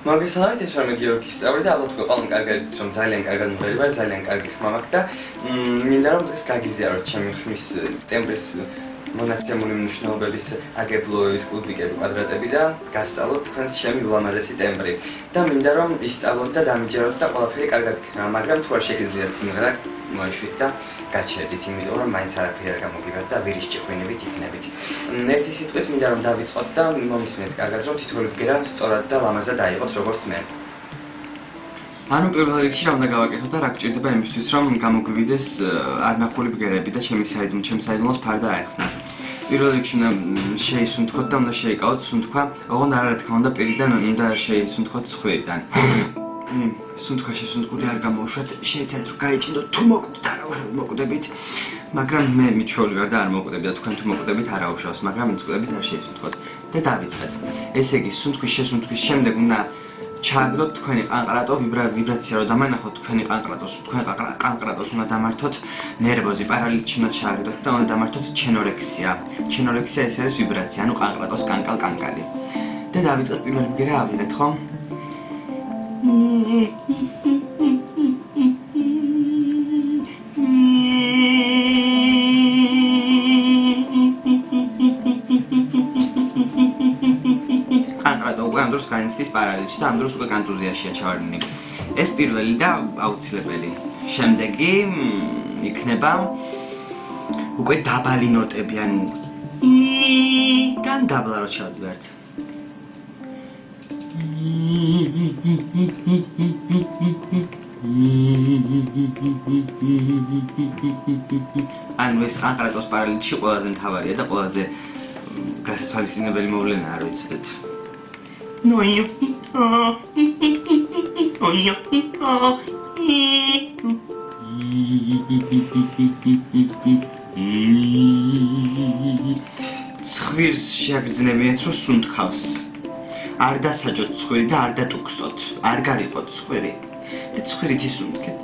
მოგესალმებით, ეს ვარ გიორგი სწავლე და ალბათ ყველამ კარგად იცის რომ ძალიან კარგად მღერი ვარ, ძალიან კარგი ხმა მაქვს და მინდა რომ დღეს გაგიზიაროთ ჩემი ხმის ტემბრის მონაცემული მნიშვნელობების აგებლოების კლუბიკები კვადრატები და გასწავლოთ თქვენს ჩემი ულამაზესი ტემბრი და მინდა რომ ისწავლოთ და დამიჯეროთ და ყველაფერი კარგად იქნება, მაგრამ თუ არ შეგიძლიათ სიმღერა მოეშვით და გაჩერდით, იმიტომ რომ მაინც არაფერი არ გამოგივათ და ვირის ჭიხვინებით იქნებით. ერთი სიტყვით მინდა რომ დავიწყოთ და მომისმენთ კარგად რომ თითოეული ბგერა სწორად და ლამაზად აიღოთ როგორც მე. ანუ პირველ რიგში რა უნდა გავაკეთოთ და რა გჭირდება იმისთვის რომ გამოგვივიდეს არნახული ბგერები და ჩემს საიდუმლოს ფარდა აეხსნას. პირველ რიგში უნდა შეისუნთქოთ და უნდა შეიკავოთ სუნთქვა, ოღონდ არა რა თქმა უნდა პირიდან უნდა შეისუნთქოთ ცხვირიდან. სუნთქაში სუნთქული არ გამოუშვათ, შეიძლება რომ გაიჭიდოთ თუ მოკვდით არა მოკვდებით, მაგრამ მე მიჩვეული ვარ და არ მოკვდები და თქვენ თუ მოკვდებით არ აუშავს, მაგრამ მიწყდებით არ შეისუნთქოთ და დავიწყეთ. ესე იგი სუნთქვის შესუნთქვის შემდეგ უნდა ჩააგდოთ თქვენი ყანყრატო ვიბრაცია რომ დამანახოთ თქვენი ყანყრატოს, თქვენ ყანყრატოს უნდა დამართოთ ნერვოზი, პარალიტში უნდა ჩააგდოთ და უნდა დამართოთ ჩენორექსია. ჩენორექსია ეს არის ვიბრაცია, ანუ ყანყრატოს კანკალი. და დავიწყეთ პირველი ბგერა ავიღეთ, ხო? ყანყრატო უკვე ამ დროს განიცდის პარალიტში და ამ დროს უკვე კანტუზიაშია ჩავარდნილი. ეს პირველი და აუცილებელი. შემდეგი იქნება უკვე დაბალი ნოტები, ანუ განდაბლა რო ჩავდივართ. ანუ ეს ყანყრატოს პარალიტში ყველაზე მთავარია და ყველაზე გასათვალისწინებელი მოვლენაა, რო იცოდეთ. ცხვირს შეაგრძნებინეთ, რომ სუნთქავს. არ დასაჯოთ ცხვირი და არ დატუქსოთ, არ გარიყოთ ცხვირი და ცხვირით ისუნთქეთ.